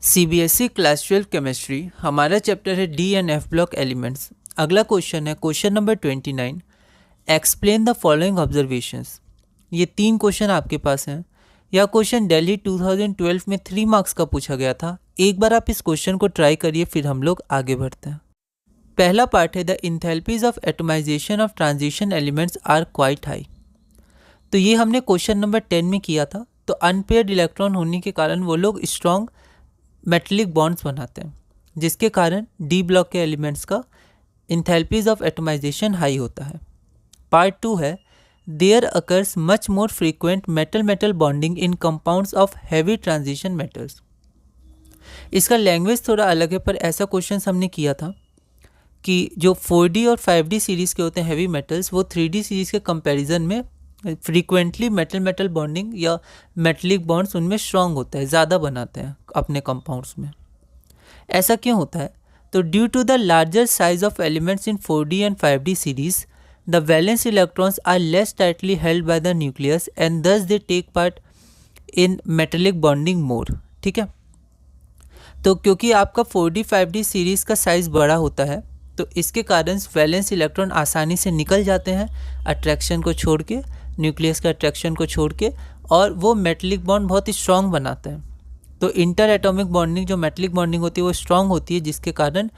CBSE class 12 chemistry हमारा chapter है D and F block elements. अगला क्वेश्चन है question number 29। Explain the following observations. ये 3 question आपके पास हैं। यह क्वेश्चन दिल्ली 2012 में 3 मार्क्स का पूछा गया था। एक बार आप इस क्वेश्चन को ट्राई करिए, फिर हम लोग आगे बढ़ते हैं। पहला पार्ट है the enthalpies of atomisation of transition elements are quite high. तो ये हमने क्वेश्चन नंबर 10 में किया था। तो अनपेयर्ड इलेक्ट्रॉन होने के कारण वो लोग स्ट्रॉन्ग मेटलिक बॉन्ड्स बनाते हैं, जिसके कारण डी ब्लॉक के एलिमेंट्स का इंथैल्पीज ऑफ एटमाइजेशन हाई होता है। पार्ट 2 है there occurs much more frequent metal metal bonding in compounds of heavy transition metals. इसका लैंग्वेज थोड़ा अलग है, पर ऐसा क्वेश्चन हमने किया था कि जो 4D और 5D सीरीज़ के होते हैं हैवी मेटल्स, वो 3D सीरीज़ के कंपैरिजन में फ्रीक्वेंटली मेटल मेटल बॉन्डिंग या मेटलिक बॉन्ड्स उनमें स्ट्रॉन्ग होता है, ज़्यादा बनाते हैं अपने कंपाउंड्स में। ऐसा क्यों होता है? तो due to the larger size of elements in 4D and 5D series, the valence electrons are less tightly held by the nucleus and thus they take part in metallic bonding more. ठीक है, तो क्योंकि आपका 4D 5D series का size बड़ा होता है, तो इसके कारण वैलेंस इलेक्ट्रॉन आसानी से निकल जाते हैं अट्रैक्शन को छोड़ के, न्यूक्लियस के अट्रैक्शन को छोड़ के, और वो मेटलिक बॉन्ड बहुत ही स्ट्रॉन्ग बनाते हैं। तो इंटर एटॉमिक बॉन्डिंग जो मेटलिक बॉन्डिंग होती है वो स्ट्रॉन्ग होती है, जिसके कारण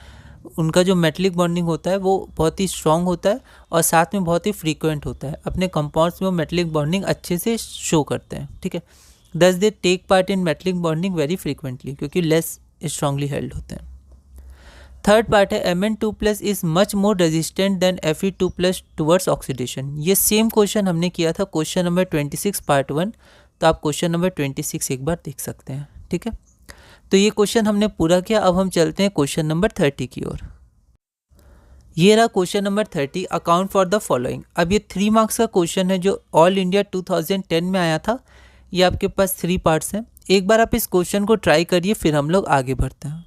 उनका जो मेटलिक बॉन्डिंग होता है वो बहुत ही स्ट्रॉन्ग होता है और साथ में बहुत ही फ्रीक्वेंट होता है। अपने कंपाउंड्स में वो मेटलिक बॉन्डिंग अच्छे से शो करते हैं। ठीक है, thus they take part in metallic bonding very frequently, क्योंकि लेस स्ट्रांगली हेल्ड होते हैं। थर्ड पार्ट है Mn2+ is much more resistant than Fe2+ towards oxidation. ये सेम क्वेश्चन हमने किया था क्वेश्चन नंबर 26 पार्ट 1। तो आप क्वेश्चन नंबर 26 एक बार देख सकते हैं। ठीक है, तो ये क्वेश्चन हमने पूरा किया। अब हम चलते हैं क्वेश्चन नंबर 30 की ओर। ये रहा question number 30, account for the following. अब ये 3 मार्क्स का क्वेश्चन है जो ऑल इंडिया 2010 में आया था। ये आपके पास 3 पार्ट्स हैं। एक बार आप इस क्वेश्चन को ट्राई करिए, फिर हम लोग आगे बढ़ते हैं।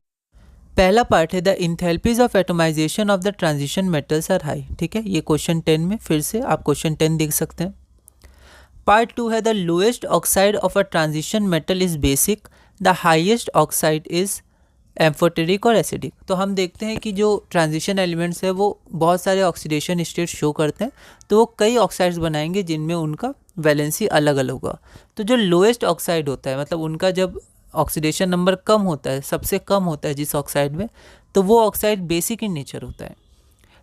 पहला पार्ट है the enthalpies of atomisation of the transition metals are high. ठीक है, ये क्वेश्चन 10 में, फिर से आप क्वेश्चन 10 देख सकते हैं। पार्ट 2 है the lowest oxide of a transition metal is basic, the highest oxide is amphoteric और एसिडिक। तो हम देखते हैं कि जो ट्रांजिशन एलिमेंट्स है वो बहुत सारे ऑक्सीडेशन स्टेट शो करते हैं, तो वो कई ऑक्साइड्स बनाएंगे जिनमें उनका वैलेंसी अलग अलग होगा। तो जो लोएस्ट ऑक्साइड होता है, मतलब उनका जब ऑक्सीडेशन नंबर कम होता है, सबसे कम होता है जिस ऑक्साइड में, तो वो ऑक्साइड बेसिक इन नेचर होता है।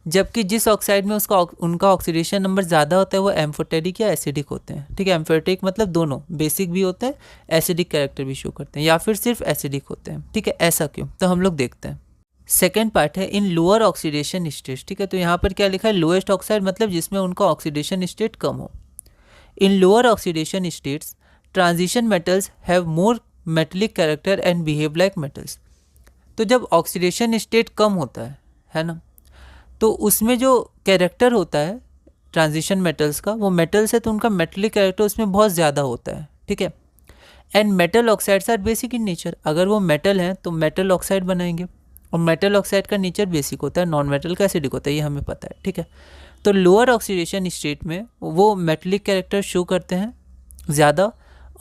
जबकि जिस ऑक्साइड में उनका ऑक्सीडेशन नंबर ज़्यादा होता है वो एम्फोटेरिक या एसिडिक होते हैं। ठीक है, एम्फोटेरिक मतलब दोनों, बेसिक भी होते हैं, एसिडिक कैरेक्टर भी शो करते हैं, या फिर सिर्फ एसिडिक होते हैं। ठीक है, ऐसा क्यों? तो हम लोग देखते हैं। सेकेंड पार्ट है इन लोअर ऑक्सीडेशन स्टेट। ठीक है, तो यहाँ पर क्या लिखा है? लोएस्ट ऑक्साइड मतलब जिसमें उनका ऑक्सीडेशन स्टेट कम हो। इन lower oxidation states transition metals have more metallic character and behave like metals. तो जब ऑक्सीडेशन स्टेट कम होता है ना, तो उसमें जो कैरेक्टर होता है ट्रांजिशन मेटल्स का, वो मेटल्स है तो उनका मेटलिक कैरेक्टर उसमें बहुत ज़्यादा होता है। ठीक है, and metal oxides are basic in nature. अगर वो मेटल हैं तो मेटल ऑक्साइड बनाएंगे, और मेटल ऑक्साइड का नेचर बेसिक होता है, नॉन मेटल का एसिडिक होता है, ये हमें पता है। ठीक है, तो लोअर ऑक्सीडेशन स्टेट में वो मेटलिक कैरेक्टर शो करते हैं ज़्यादा,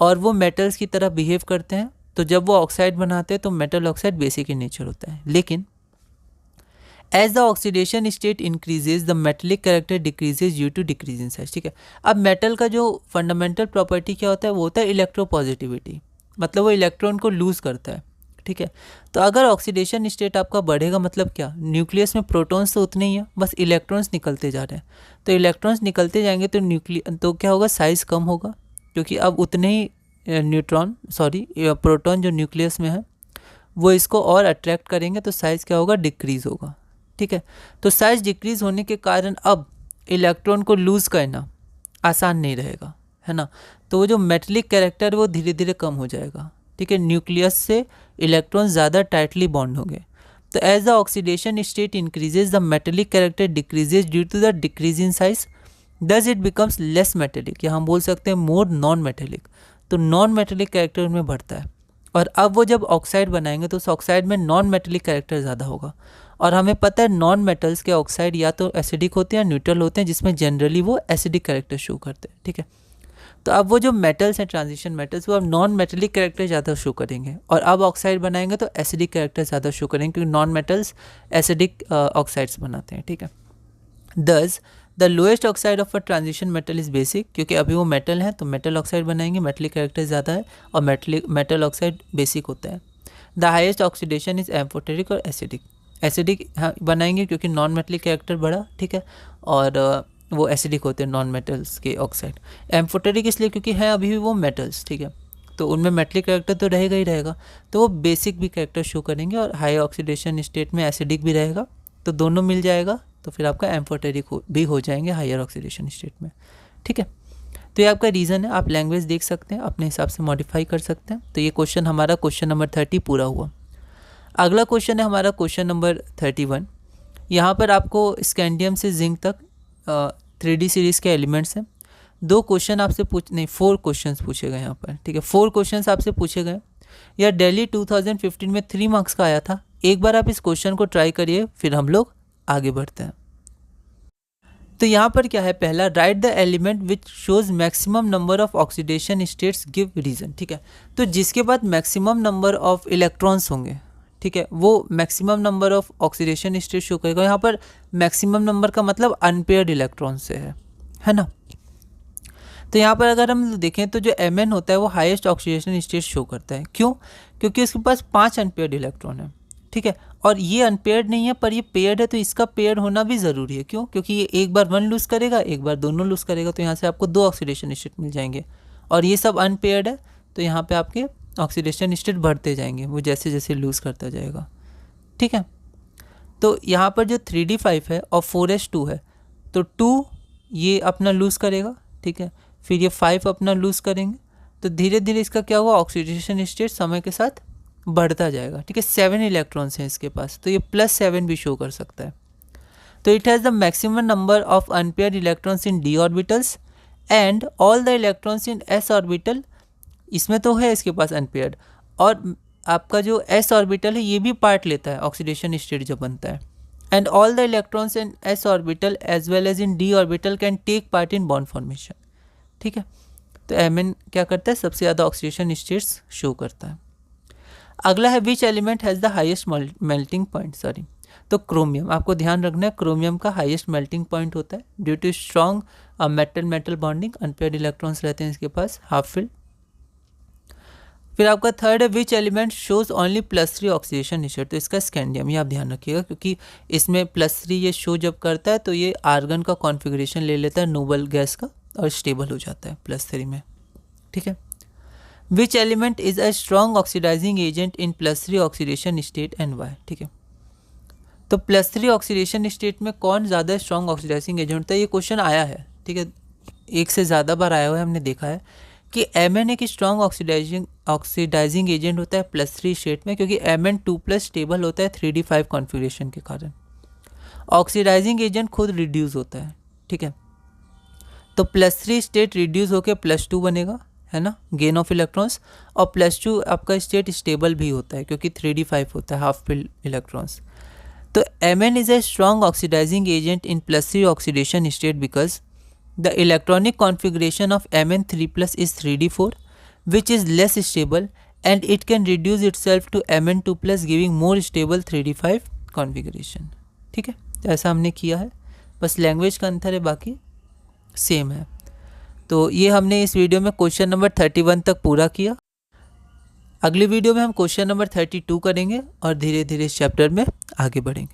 और वो मेटल्स की तरह बिहेव करते हैं। तो जब वो ऑक्साइड बनाते हैं तो metal oxide basic in nature होता है। लेकिन as the oxidation state increases the metallic character decreases due to decrease in size. ठीक है, अब मेटल का जो फंडामेंटल प्रॉपर्टी क्या होता है? वो होता है इलेक्ट्रोपॉजिटिविटी, मतलब वो इलेक्ट्रॉन को लूज़ करता है। ठीक है, तो अगर ऑक्सीडेशन स्टेट आपका बढ़ेगा, मतलब क्या? न्यूक्लियस में प्रोटॉन्स तो उतने ही हैं, बस इलेक्ट्रॉन्स निकलते जा रहे हैं। तो इलेक्ट्रॉन्स निकलते जाएंगे तो क्या होगा? साइज़ कम होगा, क्योंकि अब उतने ही प्रोटॉन जो न्यूक्लियस में है वो इसको और अट्रैक्ट करेंगे, तो साइज़ क्या होगा? डिक्रीज़ होगा। ठीक है, तो साइज़ डिक्रीज़ होने के कारण अब इलेक्ट्रॉन को लूज़ करना आसान नहीं रहेगा, है ना। तो वो जो मेटलिक कैरेक्टर वो धीरे धीरे कम हो जाएगा। ठीक है, न्यूक्लियस से इलेक्ट्रॉन ज़्यादा टाइटली बॉन्ड होंगे। तो as the oxidation state increases the metallic character decreases due to the decrease in size, thus it becomes less metallic, या हम बोल सकते हैं मोर नॉन मेटेलिक। तो नॉन मेटेलिक कैरेक्टर उनमें बढ़ता है, और अब वो जब ऑक्साइड बनाएंगे तो उस ऑक्साइड में नॉन मेटेलिक कैरेक्टर ज़्यादा होगा। और हमें पता है नॉन मेटल्स के ऑक्साइड या तो एसिडिक होते हैं या न्यूट्रल होते हैं, जिसमें जनरली वो एसिडिक कैरेक्टर शो करते हैं। ठीक है, तो अब वो जो मेटल्स हैं, ट्रांजिशन मेटल्स, वो अब नॉन मेटेलिक कैरेक्टर ज़्यादा शो करेंगे, और अब ऑक्साइड बनाएंगे तो एसिडिक कैरेक्टर ज़्यादा शो करेंगे, क्योंकि नॉन मेटल्स एसिडिक ऑक्साइड्स बनाते हैं, ठीक है। दस the lowest oxide of a transition metal is basic, क्योंकि अभी वो मेटल है तो मेटल ऑक्साइड बनाएंगे, मेटलिक कैरेक्टर ज़्यादा है, और मेटल ऑक्साइड बेसिक होता है। The highest oxidation is amphoteric और एसिडिक, एसिडिक बनाएंगे क्योंकि नॉन मेटलिक कैरेक्टर बड़ा, ठीक है, और वो एसिडिक होते हैं नॉन मेटल्स के ऑक्साइड। एम्फोटेरिक इसलिए क्योंकि है अभी भी वो मेटल्स, ठीक है, तो उनमें मेटलिक कैरेक्टर तो रहेगा ही रहेगा, तो वो बेसिक भी कैरेक्टर शो करेंगे, और हाई ऑक्सीडेशन स्टेट में एसिडिक भी रहेगा, तो दोनों मिल जाएगा, तो फिर आपका एम्फोटेरिक भी हो जाएंगे हायर ऑक्सीडेशन स्टेट में, ठीक है। तो ये आपका रीज़न है, आप लैंग्वेज देख सकते हैं, अपने हिसाब से मॉडिफाई कर सकते हैं। तो ये क्वेश्चन हमारा क्वेश्चन नंबर 30 पूरा हुआ। अगला क्वेश्चन है हमारा क्वेश्चन नंबर 31। यहाँ पर आपको स्कैंडियम से जिंक तक 3D सीरीज़ के एलिमेंट्स हैं। 4 क्वेश्चन पूछे गए यहाँ पर, ठीक है, 4 क्वेश्चन आपसे पूछे गए। यह दिल्ली 2015 में 3 मार्क्स का आया था। एक बार आप इस क्वेश्चन को ट्राई करिए, फिर हम लोग आगे बढ़ते हैं। तो यहाँ पर क्या है, पहला, write the element which shows maximum number of oxidation states give reason, ठीक है। तो जिसके बाद मैक्सिमम नंबर ऑफ इलेक्ट्रॉन्स होंगे, ठीक है, वो maximum number of oxidation state show करेगा। यहाँ पर मैक्सिमम नंबर का मतलब अनपेयर्ड इलेक्ट्रॉन से है ना। तो यहाँ पर अगर हम देखें तो जो Mn होता है वो हाईएस्ट ऑक्सीडेशन स्टेट शो करता है। क्यों? क्योंकि उसके पास 5 अनपेयर्ड इलेक्ट्रॉन है, ठीक है, और ये अनपेयर्ड नहीं है पर ये पेयर्ड है, तो इसका पेयर्ड होना भी ज़रूरी है। क्यों? क्योंकि ये एक बार 1 लूज़ करेगा, एक बार दोनों लूज़ करेगा, तो यहाँ से आपको 2 ऑक्सीडेशन स्टेट मिल जाएंगे, और ये सब अनपेयर्ड है, तो यहाँ पे आपके ऑक्सीडेशन स्टेट बढ़ते जाएंगे, वो जैसे जैसे लूज़ करता जाएगा, ठीक है। तो यहाँ पर जो 3d5 है और 4s2 है, तो 2 ये अपना लूज़ करेगा, ठीक है, फिर ये 5 अपना लूज़ करेंगे, तो धीरे धीरे इसका क्या हुआ, ऑक्सीडेशन स्टेट समय के साथ बढ़ता जाएगा, ठीक है। 7 इलेक्ट्रॉन्स हैं इसके पास, तो ये +7 भी शो कर सकता है। तो it has the maximum number of unpaired electrons in d orbitals and all the electrons in s orbital, इसमें तो है इसके पास अनपेयर्ड, और आपका जो s ऑर्बिटल है ये भी पार्ट लेता है ऑक्सीडेशन स्टेट जब बनता है, and all the electrons in s orbital as well as in d orbital can take part in bond formation, ठीक है। तो Mn क्या करता है, सबसे ज़्यादा ऑक्सीडेशन स्टेट्स शो करता है। अगला है which element has the highest melting point, तो क्रोमियम, आपको ध्यान रखना है क्रोमियम का हाईएस्ट मेल्टिंग पॉइंट होता है due to strong metal metal bonding, unpaired electrons रहते हैं इसके पास, हाफ फिल्ड। फिर आपका थर्ड है which element shows only +3 oxidation state, तो इसका स्कैंडियम, ये आप ध्यान रखिएगा, क्योंकि इसमें +3 ये शो जब करता है तो ये आर्गन का कॉन्फ़िगरेशन ले लेता है नोबल गैस का, और स्टेबल हो जाता है +3 में, ठीक है। Which element is a strong oxidising agent in +3 oxidation state and why, ठीक है। तो +3 ऑक्सीडेशन स्टेट में कौन ज़्यादा स्ट्रॉन्ग ऑक्सीडाइजिंग एजेंट होता है, ये क्वेश्चन आया है, ठीक है, एक से ज़्यादा बार आया हुआ है, हमने देखा है कि Mn एक स्ट्रॉन्ग ऑक्सीडाइजिंग एजेंट होता है +3 स्टेट में, क्योंकि Mn2+ स्टेबल होता है 3d5 कॉन्फ़िगरेशन के कारण। ऑक्सीडाइजिंग एजेंट खुद रिड्यूस होता है, ठीक है, तो +3 स्टेट रिड्यूस होकर +2 बनेगा, है ना, गेन ऑफ इलेक्ट्रॉन्स, और +2 आपका स्टेट स्टेबल भी होता है क्योंकि 3d5 होता है, हाफ फिल्ड इलेक्ट्रॉन्स। तो Mn is a strong oxidising agent in +3 oxidation state because the electronic configuration of Mn3+ is 3d4 which is less stable and it can reduce itself to Mn2+ giving more stable 3d5 configuration, ठीक है। तो ऐसा हमने किया है, बस language का अंतर है, बाकी सेम है। तो ये हमने इस वीडियो में क्वेश्चन नंबर 31 तक पूरा किया। अगली वीडियो में हम क्वेश्चन नंबर 32 करेंगे और धीरे धीरे इस चैप्टर में आगे बढ़ेंगे।